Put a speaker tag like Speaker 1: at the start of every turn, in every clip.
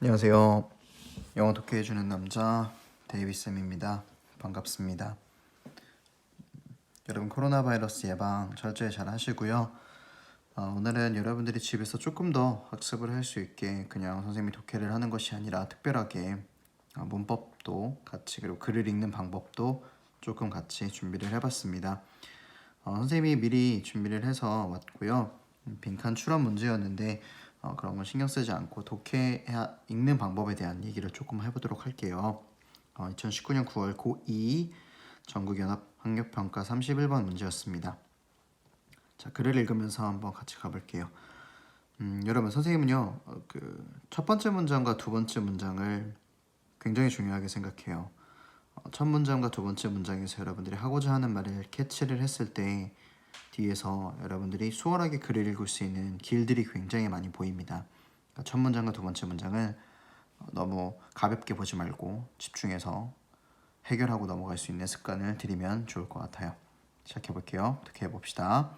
Speaker 1: 안녕하세요. 영어 독해해주는 남자 데이비쌤입니다. 반갑습니다. 여러분 코로나 바이러스 예방 철저히 잘 하시고요. 오늘은 여러분들이 집에서 조금 더 학습을 할 수 있게 그냥 선생님이 독해를 하는 것이 아니라 특별하게 문법도 같이 그리고 글을 읽는 방법도 조금 같이 준비를 해봤습니다. 선생님이 미리 준비를 해서 왔고요. 빈칸 출원 문제였는데 그런 건 신경 쓰지 않고 독해 읽는 방법에 대한 얘기를 조금 해보도록 할게요. 2019년 9월 고2 전국연합학력평가 31번 문제였습니다. 자, 글을 읽으면서 한번 같이 가볼게요. 여러분 선생님은요 첫 번째 문장과 두 번째 문장을 굉장히 중요하게 생각해요. 첫 문장과 두 번째 문장에서 여러분들이 하고자 하는 말을 캐치를 했을 때 뒤에서 여러분들이 수월하게 글을 읽을 수 있는 길들이 굉장히 많이 보입니다. 그러니까 첫 문장과 두 번째 문장을 너무 가볍게 보지 말고 집중해서 해결하고 넘어갈 수 있는 습관을 들이면 좋을 것 같아요. 시작해 볼게요. 어떻게 해봅시다.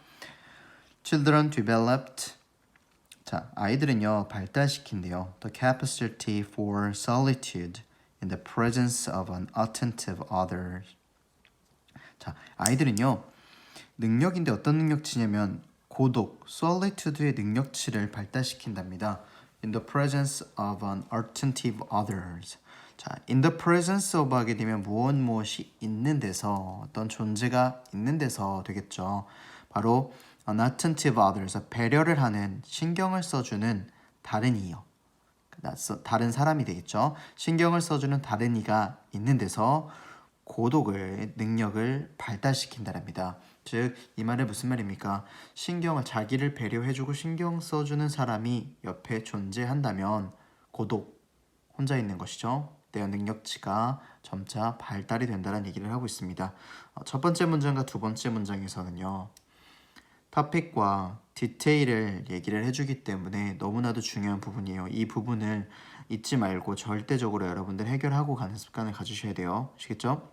Speaker 1: Children developed. 자, 아이들은요 발달시킨대요. The capacity for solitude in the presence of an attentive other. 자, 아이들은요 능력인데 어떤 능력치냐면 고독, solitude의 능력치를 발달시킨답니다. In the presence of an attentive others. 자, in the presence of 하게 되면 무엇이 있는 데서 어떤 존재가 있는 데서 되겠죠. 바로 an attentive others, 배려를 하는 신경을 써주는 다른 이요. 다른 사람이 되겠죠. 신경을 써주는 다른 이가 있는 데서 고독을 능력을 발달시킨다랍니다. 즉 이 말은 무슨 말입니까? 신경을 자기를 배려해주고 신경 써주는 사람이 옆에 존재한다면 고독 혼자 있는 것이죠. 내 능력치가 점차 발달이 된다는 얘기를 하고 있습니다. 첫 번째 문장과 두 번째 문장에서는요. 토픽과 디테일을 얘기를 해주기 때문에 너무나도 중요한 부분이에요. 이 부분을 잊지 말고 절대적으로 여러분들 해결하고 가는 습관을 가지셔야 돼요. 아시겠죠?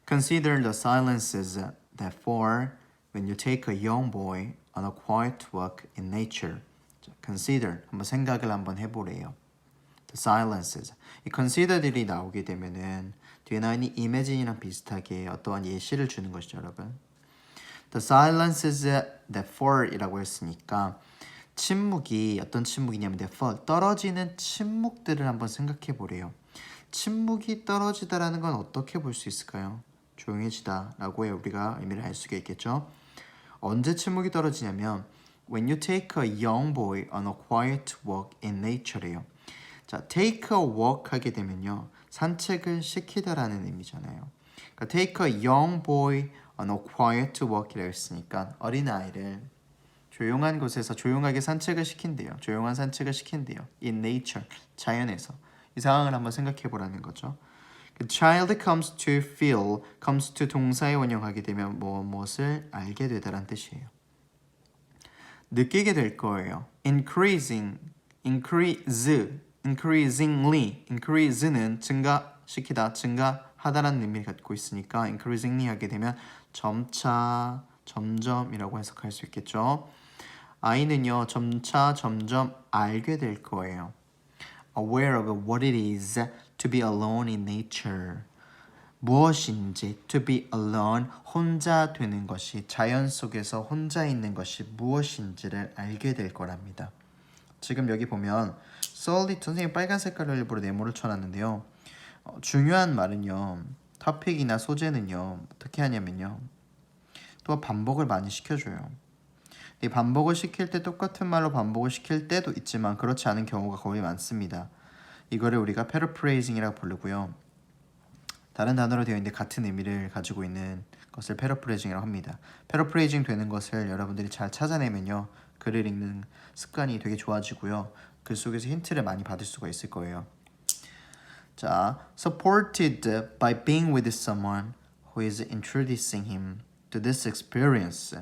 Speaker 1: Consider the silences that fall when you take a young boy on a quiet walk in nature. Consider, 한번 생각을 한번 해보래요. The silences. 이 consider들이 나오게 되면은 뒤에 나온 이 imagine이랑 비슷하게 어떠한 예시를 주는 것이죠, 여러분. The silences that fall 이라고 했으니까 침묵이 어떤 침묵이냐면 that fall, 떨어지는 침묵들을 한번 생각해 보래요. 침묵이 떨어지다라는 건 어떻게 볼 수 있을까요? 조용해지다 라고 우리가 의미를 알 수가 있겠죠. 언제 침묵이 떨어지냐면 When you take a young boy on a quiet walk in nature예요. 자, take a walk 하게 되면요 산책을 시키다라는 의미잖아요. 그러니까 take a young boy on a quiet walk이라고 했으니까 어린아이를 조용한 곳에서 조용하게 산책을 시킨대요. 조용한 산책을 시킨대요. In nature, 자연에서. 이 상황을 한번 생각해 보라는 거죠. The child comes to feel, comes to 동사에 원형하게 되면 무엇을 알게 되다라는 뜻이에요. 느끼게 될 거예요. increasingly, increase는 증가시키다, 증가하다라는 의미를 갖고 있으니까 increasingly 하게 되면 점차, 점점이라고 해석할 수 있겠죠. 아이는요 점차, 점점 알게 될 거예요. Aware of what it is to be alone in nature. 무엇인지 to be alone, 혼자 되는 것이, 자연 속에서 혼자 있는 것이 무엇인지를 알게 될 거랍니다. 지금 여기 보면 solid, 선생님 빨간 색깔을 일부러 네모를 쳐놨는데요. 중요한 말은요. 토픽이나 소재는요. 어떻게 하냐면요. 또 반복을 많이 시켜줘요. 이 반복을 시킬 때 똑같은 말로 반복을 시킬 때도 있지만 그렇지 않은 경우가 거의 많습니다. 이거를 우리가 paraphrasing이라고 부르고요. 다른 단어로 되어 있는데 같은 의미를 가지고 있는 것을 paraphrasing이라고 합니다. paraphrasing 되는 것을 여러분들이 잘 찾아내면요. 글을 읽는 습관이 되게 좋아지고요. 글 속에서 힌트를 많이 받을 수가 있을 거예요. 자, supported by being with someone who is introducing him to this experience.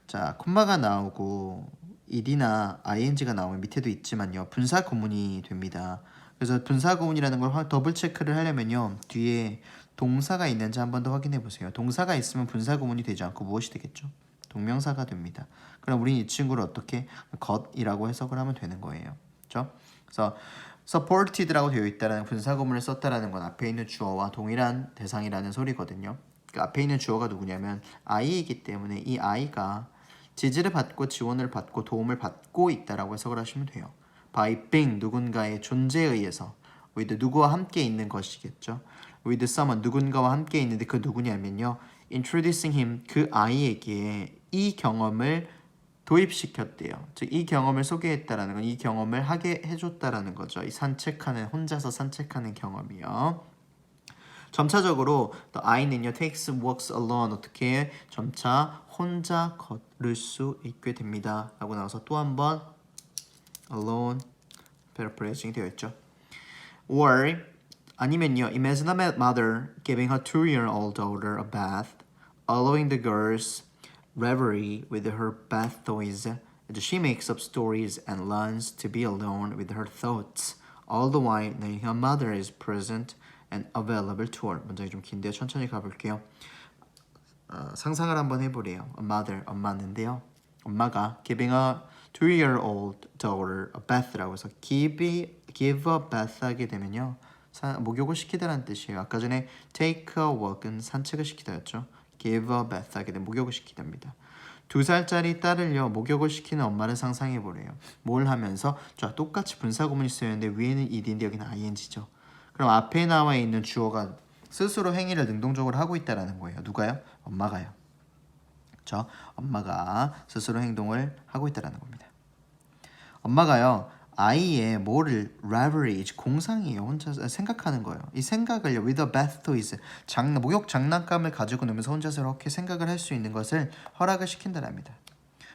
Speaker 1: 자, 콤마가 나오고 ed나 ing가 나오면 밑에도 있지만요. 분사 구문이 됩니다. 그래서 분사 구문이라는 걸 더블 체크를 하려면요. 뒤에 동사가 있는지 한 번 더 확인해 보세요. 동사가 있으면 분사 구문이 되지 않고 무엇이 되겠죠? 동명사가 됩니다. 그럼 우린 이 친구를 어떻게 것이라고 해석을 하면 되는 거예요. 그렇죠? 그래서 supported라고 되어 있다라는 분사구문을 썼다라는 건 앞에 있는 주어와 동일한 대상이라는 소리거든요. 그 앞에 있는 주어가 누구냐면 I이기 때문에 이 I가 지지를 받고 지원을 받고 도움을 받고 있다라고 해석을 하시면 돼요. by being 누군가의 존재에 의해서 with 누구와 함께 있는 것이겠죠. with someone 누군가와 함께 있는데 그 누구냐면요. introducing him 그 아이에게 이 경험을 도입시켰대요. 즉 이 경험을 소개했다라는 건 이 경험을 하게 해줬다라는 거죠. 이 산책하는 혼자서 산책하는 경험이요. 점차적으로 the I는요 takes walks alone 어떻게 해? 점차 혼자 걸을 수 있게 됩니다. 라고 나와서 또 한 번 alone paraphrasing 되어 있죠. Or 아니면요 imagine a mother giving her 2-year-old daughter a bath, allowing the girls reverie with her bath toys as she makes up stories and learns to be alone with her thoughts, all the while knowing her mother is present and available to her. 문장이 좀 긴데요. 천천히 가볼게요. 상상을 한번 해보래요. A mother, 엄마인데요. 엄마가 giving a 2-year-old daughter a bath라고 해서 give a bath 하게 되면요. 목욕을 시키다라는 뜻이에요. 아까 전에 take a walk은 산책을 시키다였죠. give a bath 하게 되면 목욕을 시키답니다. 2살짜리 딸을요 목욕을 시키는 엄마를 상상해 보래요. 뭘 하면서 자 똑같이 분사구문이 쓰였는데 위에는 ed인데 여기는 ing죠. 그럼 앞에 나와 있는 주어가 스스로 행위를 능동적으로 하고 있다라는 거예요. 누가요? 엄마가요. 그렇죠? 엄마가 스스로 행동을 하고 있다라는 겁니다. 엄마가요 아이의 뭐를 reverie 공상이에요. 혼자 생각하는 거예요. 이 생각을요 with a bath toys 목욕 장난감을 가지고 놀면서 혼자서 이렇게 생각을 할 수 있는 것을 허락을 시킨다랍니다.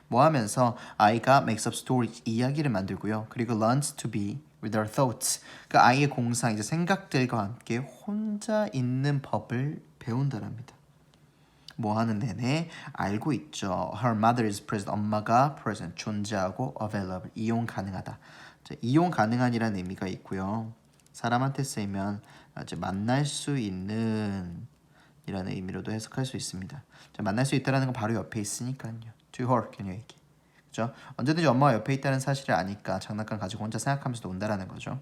Speaker 1: 뭐 하면서 아이가 makes up stories 이야기를 만들고요. 그리고 learns to be with her thoughts 그 아이의 공상 이제 생각들과 함께 혼자 있는 법을 배운다랍니다. 뭐 하는 내내 알고 있죠. Her mother is present. 엄마가 present 존재하고 available 이용 가능하다. 이용 가능한이라는 의미가 있고요. 사람한테 쓰이면 이제 만날 수 있는 이라는 의미로도 해석할 수 있습니다. 만날 수 있다는 건 바로 옆에 있으니까요. To her 그녀에게. 그죠? 언제든지 엄마가 옆에 있다는 사실을 아니까 장난감 가지고 혼자 생각하면서 논다라는 거죠.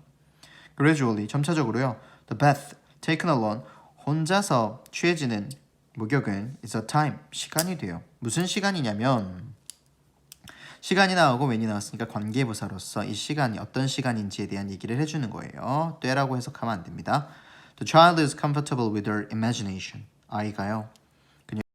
Speaker 1: Gradually 점차적으로요. The bath taken alone 혼자서 취해지는 목욕은 is a time 시간이 돼요. 무슨 시간이냐면 시간이 나오고 when이 나왔으니까 관계부사로서 이 시간이 어떤 시간인지에 대한 얘기를 해주는 거예요. 때라고 해석하면 안 됩니다. The child is comfortable with her imagination. 아이가요